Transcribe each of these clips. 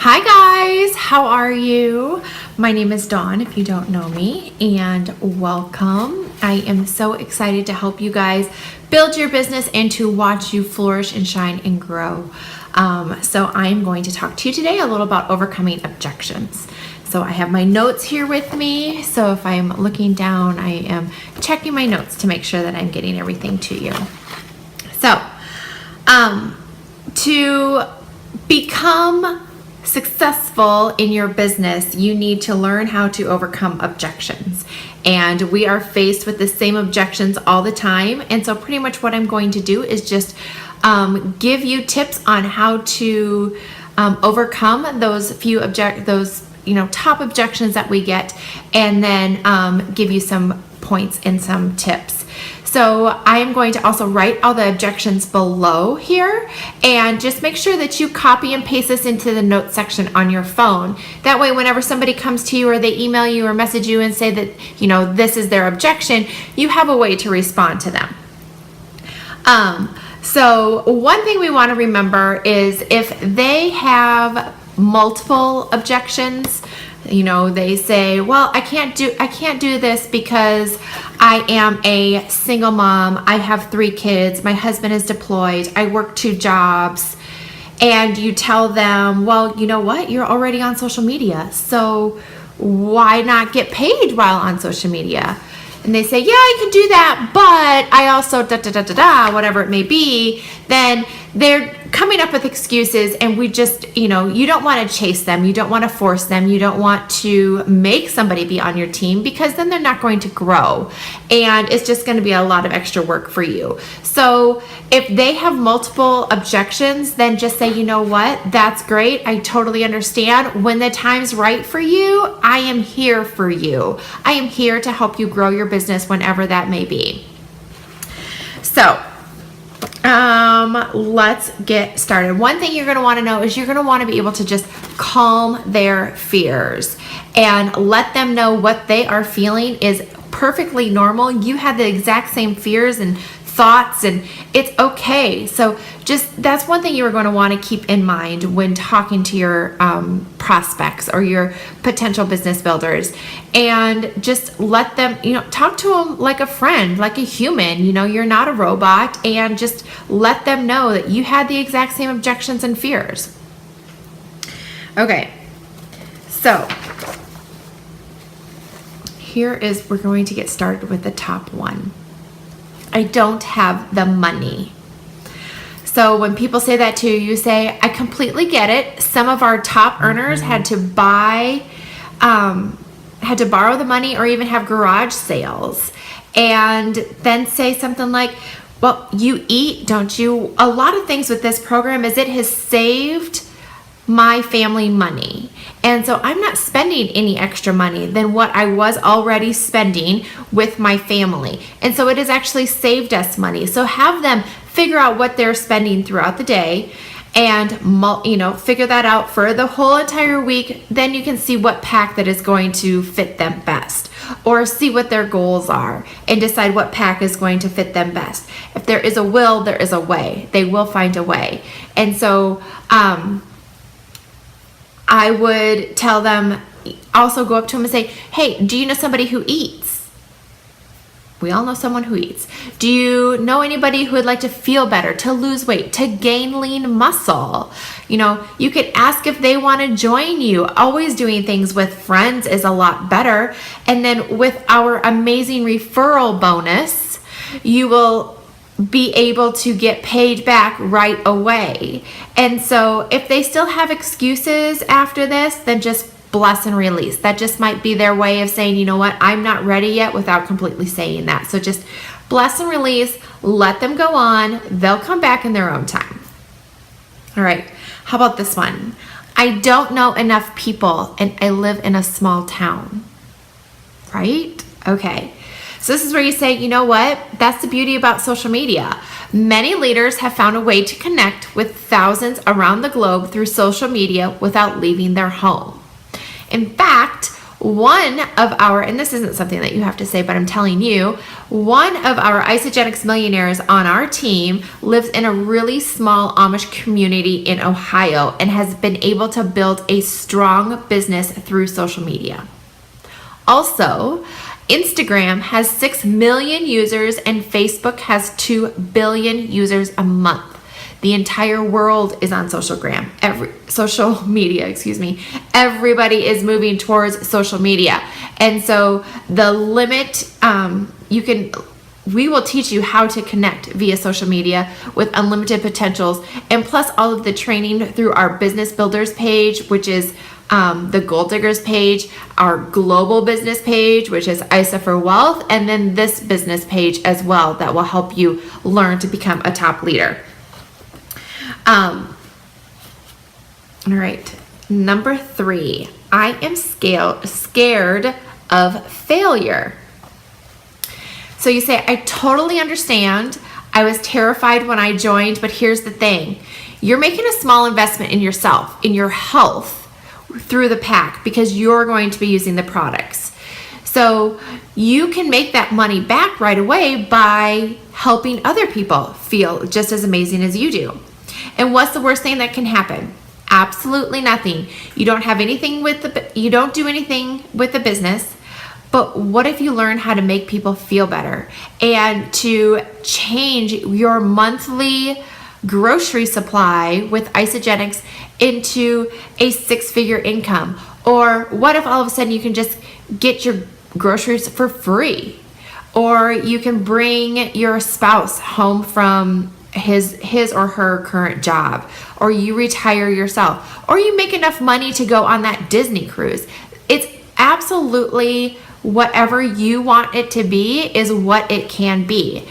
Hi guys, how are you? My name is Dawn, if you don't know me, and welcome. I am so excited to help you guys build your business and to watch you flourish and shine and grow. So I'm going to talk to you today a little about overcoming objections. So I have my notes here with me. So if I'm looking down, I am checking my notes to make sure that I'm getting everything to you. So to become successful in your business, you need to learn how to overcome objections. And we are faced with the same objections all the time. And so pretty much what I'm going to do is just give you tips on how to overcome those top objections that we get, and then give you some points and some tips. So I am going to also write all the objections below here, and just make sure that you copy and paste this into the notes section on your phone. That way, whenever somebody comes to you or they email you or message you and say that, this is their objection, you have a way to respond to them. So one thing we want to remember is if they have multiple objections, they say, well, I can't do this because I am a single mom. I have 3 kids. My husband is deployed. I work 2 jobs. And you tell them, well, you know what? You're already on social media. So why not get paid while on social media? And they say, yeah, I can do that, but I also whatever it may be. Then they're coming up with excuses, and we just, you don't want to chase them. You don't want to force them. You don't want to make somebody be on your team, because then they're not going to grow, and it's just going to be a lot of extra work for you. So if they have multiple objections, then just say, you know what, that's great. I totally understand. When the time's right for you, I am here for you. I am here to help you grow your business whenever that may be. So let's get started. One thing you're going to want to know is you're going to want to be able to just calm their fears and let them know what they are feeling is perfectly normal. You have the exact same fears and thoughts, and it's okay. So that's one thing you're going to want to keep in mind when talking to your prospects or your potential business builders, and just let them, talk to them like a friend, like a human. You're not a robot, and just let them know that you had the exact same objections and fears. Okay, so we're going to get started with the top one. I don't have the money. So when people say that to you, you say, I completely get it. Some of our top earners had to borrow the money or even have garage sales. And then say something like, well, you eat, don't you? A lot of things with this program is it has saved my family money. And so I'm not spending any extra money than what I was already spending with my family. And so it has actually saved us money. So have them figure out what they're spending throughout the day, and figure that out for the whole entire week. Then you can see what pack that is going to fit them best, or see what their goals are and decide what pack is going to fit them best. If there is a will, there is a way. They will find a way. And so I would tell them, also go up to them and say, hey, do you know somebody who eats? We all know someone who eats. Do you know anybody who would like to feel better, to lose weight, to gain lean muscle? You could ask if they want to join you. Always doing things with friends is a lot better. And then with our amazing referral bonus, you will be able to get paid back right away. And so if they still have excuses after this, then just bless and release. That just might be their way of saying, you know what, I'm not ready yet, without completely saying that. So just bless and release, let them go on. They'll come back in their own time. All right, how about this one? I don't know enough people and I live in a small town. Right? Okay. So this is where you say, you know what? That's the beauty about social media. Many leaders have found a way to connect with thousands around the globe through social media without leaving their home. In fact, and this isn't something that you have to say, but I'm telling you, one of our Isogenics millionaires on our team lives in a really small Amish community in Ohio and has been able to build a strong business through social media. Also, Instagram has 6 million users and Facebook has 2 billion users a month. The entire world is on social media. Everybody is moving towards social media. And so the limit, we will teach you how to connect via social media with unlimited potentials, and plus all of the training through our Business Builders page, which is the Goal Diggers page, our global business page, which is ISA for Wealth, and then this business page as well that will help you learn to become a top leader. All right, number 3, I am scared of failure. So you say, I totally understand. I was terrified when I joined, but here's the thing. You're making a small investment in yourself, in your health, through the pack because you're going to be using the products. So you can make that money back right away by helping other people feel just as amazing as you do. And what's the worst thing that can happen? Absolutely nothing. You don't do anything with the business. But what if you learn how to make people feel better and to change your monthly grocery supply with Isogenics into a 6-figure income? Or what if all of a sudden you can just get your groceries for free? Or you can bring your spouse home from his or her current job, or you retire yourself, or you make enough money to go on that Disney cruise. It's absolutely whatever you want it to be is what it can be.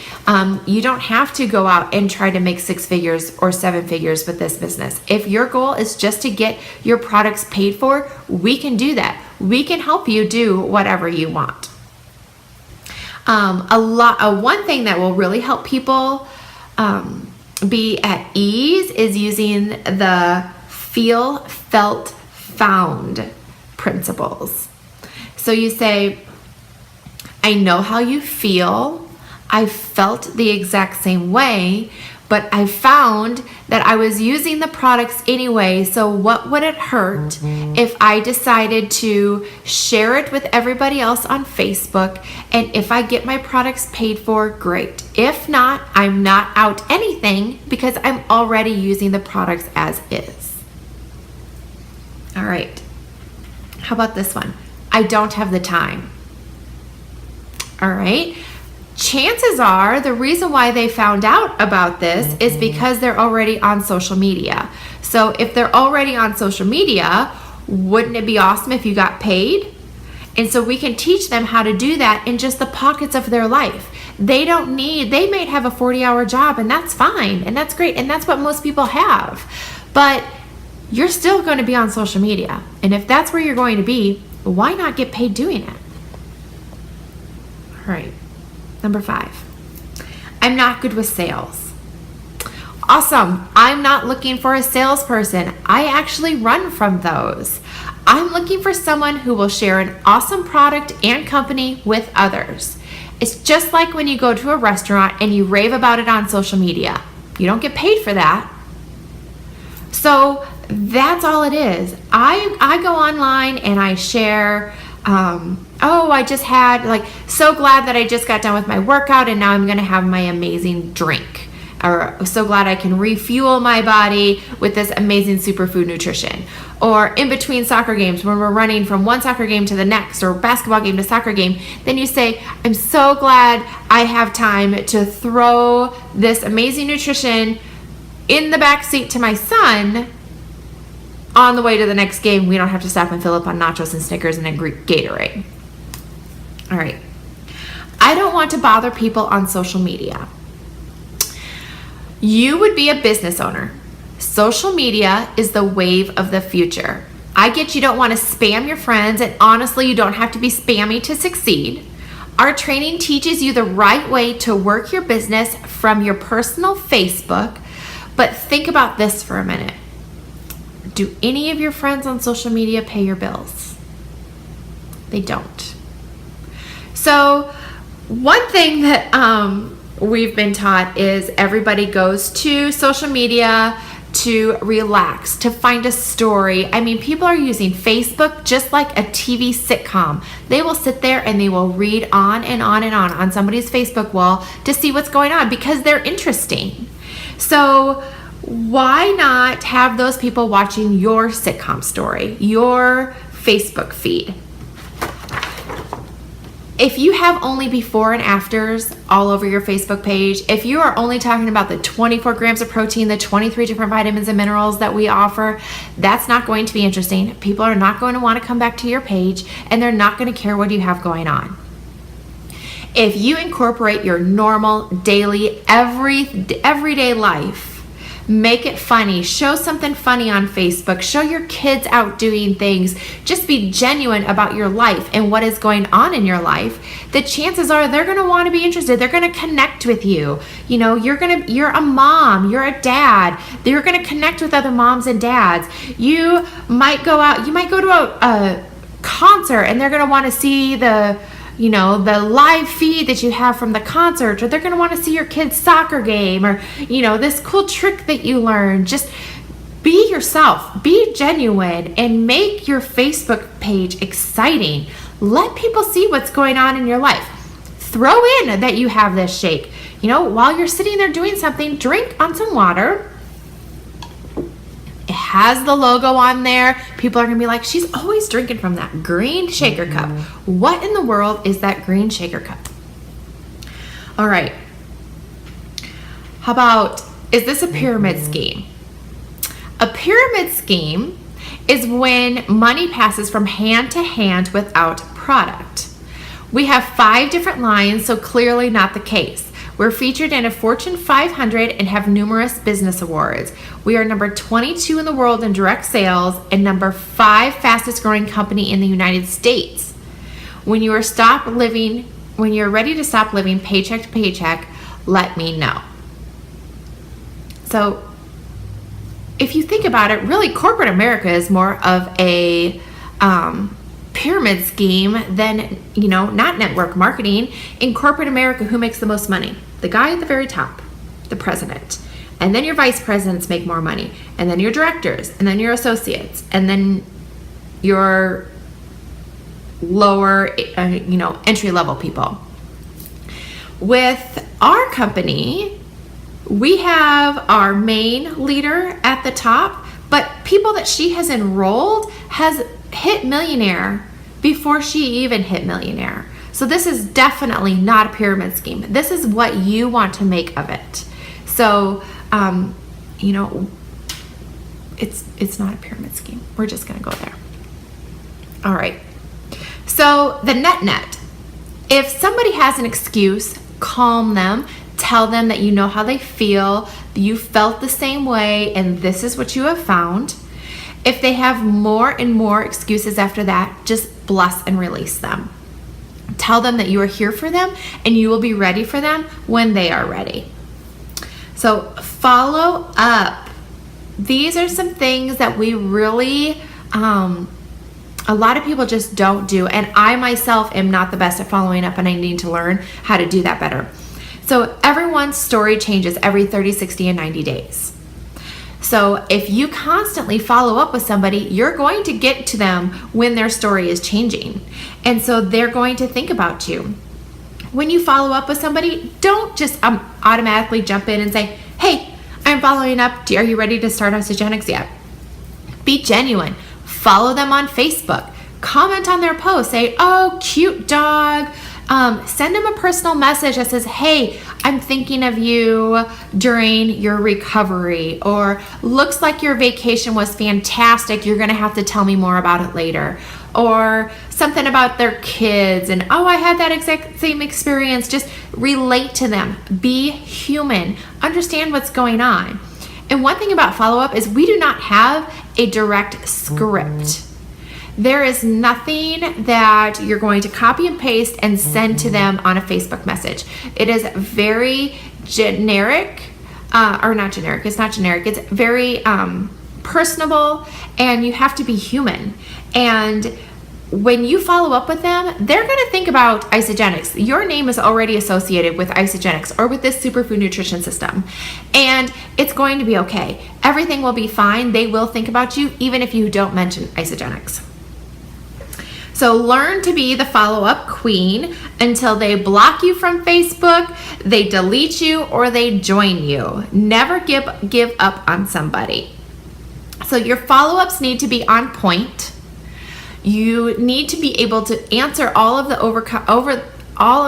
You don't have to go out and try to make 6 figures or 7 figures with this business. If your goal is just to get your products paid for, we can do that. We can help you do whatever you want. One thing that will really help people be at ease is using the feel, felt, found principles. So you say, I know how you feel. I felt the exact same way, but I found that I was using the products anyway. So what would it hurt if I decided to share it with everybody else on Facebook? And if I get my products paid for, great. If not, I'm not out anything because I'm already using the products as is. All right. How about this one? I don't have the time. All right. Chances are the reason why they found out about this is because they're already on social media. So if they're already on social media, wouldn't it be awesome if you got paid? And so we can teach them how to do that in just the pockets of their life. They may have a 40-hour job, and that's fine, and that's great, and that's what most people have. But you're still going to be on social media. And if that's where you're going to be, why not get paid doing it? All right. Number 5, I'm not good with sales. Awesome. I'm not looking for a salesperson. I actually run from those. I'm looking for someone who will share an awesome product and company with others. It's just like when you go to a restaurant and you rave about it on social media. You don't get paid for that. So that's all it is. I go online and I share, I just had, so glad that I just got done with my workout and now I'm going to have my amazing drink. Or so glad I can refuel my body with this amazing superfood nutrition. Or in between soccer games, when we're running from one soccer game to the next, or basketball game to soccer game, then you say, I'm so glad I have time to throw this amazing nutrition in the back seat to my son. On the way to the next game, we don't have to stop and fill up on nachos and Snickers and a Greek Gatorade. All right. I don't want to bother people on social media. You would be a business owner. Social media is the wave of the future. I get you don't want to spam your friends, and honestly, you don't have to be spammy to succeed. Our training teaches you the right way to work your business from your personal Facebook, but think about this for a minute. Do any of your friends on social media pay your bills? They don't. So one thing that we've been taught is everybody goes to social media to relax, to find a story. I mean, people are using Facebook just like a TV sitcom. They will sit there and they will read on and on and on somebody's Facebook wall to see what's going on because they're interesting. So why not have those people watching your sitcom story, your Facebook feed? If you have only before and afters all over your Facebook page, if you are only talking about the 24 grams of protein, the 23 different vitamins and minerals that we offer, that's not going to be interesting. People are not going to want to come back to your page, and they're not going to care what you have going on. If you incorporate your normal, daily, everyday life, make it funny, show something funny on Facebook, show your kids out doing things, just be genuine about your life and what is going on in your life, the chances are they're going to want to be interested. They're going to connect with you. You know, you're a mom, you're a dad. They're going to connect with other moms and dads. You might go to a concert and they're going to want to see the live feed that you have from the concert, or they're going to want to see your kid's soccer game, or, this cool trick that you learned. Just be yourself, be genuine, and make your Facebook page exciting. Let people see what's going on in your life. Throw in that you have this shake. While you're sitting there doing something, drink on some water. It has the logo on there. People are going to be like, she's always drinking from that green shaker cup. What in the world is that green shaker cup? All right. How about, is this a pyramid scheme? A pyramid scheme is when money passes from hand to hand without product. We have 5 different lines, so clearly not the case. We're featured in a Fortune 500 and have numerous business awards. We are number 22 in the world in direct sales and number 5 fastest growing company in the United States. When you're ready to stop living paycheck to paycheck, let me know. So if you think about it, really corporate America is more of a pyramid scheme than, not network marketing. In corporate America, who makes the most money? The guy at the very top, the president. And then your vice presidents make more money. And then your directors. And then your associates. And then your lower, entry-level people. With our company, we have our main leader at the top, but people that she has enrolled has hit millionaire before she even hit millionaire. So this is definitely not a pyramid scheme. This is what you want to make of it. So, it's not a pyramid scheme. We're just going to go there. All right. So the net. If somebody has an excuse, calm them. Tell them that you know how they feel. You felt the same way, and this is what you have found. If they have more and more excuses after that, just bless and release them. Tell them that you are here for them and you will be ready for them when they are ready. So follow up. These are some things that we really, a lot of people just don't do. And I myself am not the best at following up, and I need to learn how to do that better. So everyone's story changes every 30, 60, and 90 days. So if you constantly follow up with somebody, you're going to get to them when their story is changing. And so they're going to think about you. When you follow up with somebody, don't just automatically jump in and say, hey, I'm following up. Are you ready to start Osteogenics yet? Be genuine. Follow them on Facebook. Comment on their post. Say, oh, cute dog. Send them a personal message that says, hey, I'm thinking of you during your recovery, or looks like your vacation was fantastic. You're going to have to tell me more about it later. Or something about their kids and, oh, I had that exact same experience. Just relate to them. Be human. Understand what's going on. And one thing about follow-up is we do not have a direct script. There is nothing that you're going to copy and paste and send to them on a Facebook message. It is very generic, or not generic, it's not generic. It's very personable, and you have to be human. And when you follow up with them, they're going to think about Isagenix. Your name is already associated with Isagenix or with this superfood nutrition system, and it's going to be okay. Everything will be fine. They will think about you even if you don't mention Isagenix. So learn to be the follow-up queen until they block you from Facebook, they delete you, or they join you. Never give up on somebody. So your follow-ups need to be on point. You need to be able to answer all of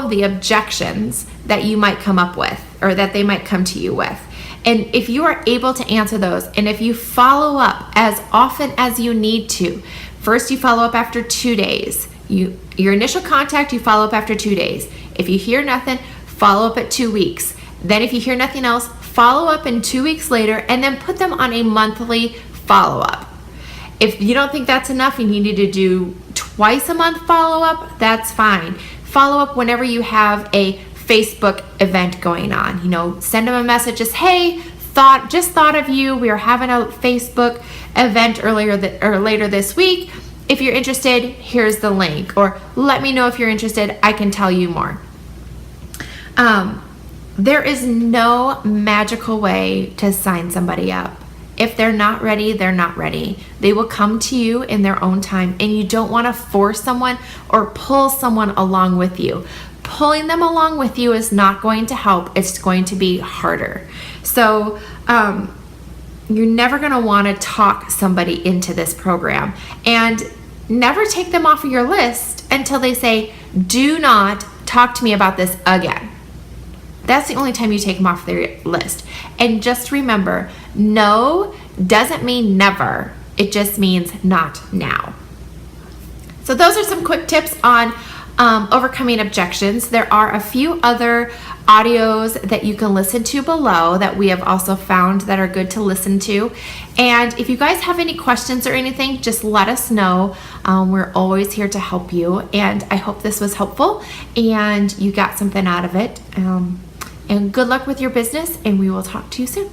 the objections that you might come up with or that they might come to you with. And if you are able to answer those, and if you follow up as often as you need to, first you follow up after 2 days. Your initial contact, you follow up after 2 days. If you hear nothing, follow up at 2 weeks. Then if you hear nothing else, follow up in 2 weeks later, and then put them on a monthly follow-up. If you don't think that's enough, you need to do twice a month follow-up, that's fine. Follow up whenever you have a Facebook event going on. Send them a message, just, hey, just thought of you. We are having a Facebook event later this week. If you're interested, here's the link. Or let me know if you're interested. I can tell you more. There is no magical way to sign somebody up. If they're not ready, they're not ready. They will come to you in their own time, and you don't want to force someone or pull someone along with you. Pulling them along with you is not going to help. It's going to be harder. So you're never going to want to talk somebody into this program, and never take them off of your list until they say, do not talk to me about this again. That's the only time you take them off their list. And just remember, no doesn't mean never. It just means not now. So those are some quick tips on overcoming objections. There are a few other audios that you can listen to below that we have also found that are good to listen to. And if you guys have any questions or anything, just let us know. We're always here to help you. And I hope this was helpful and you got something out of it. And good luck with your business, and we will talk to you soon.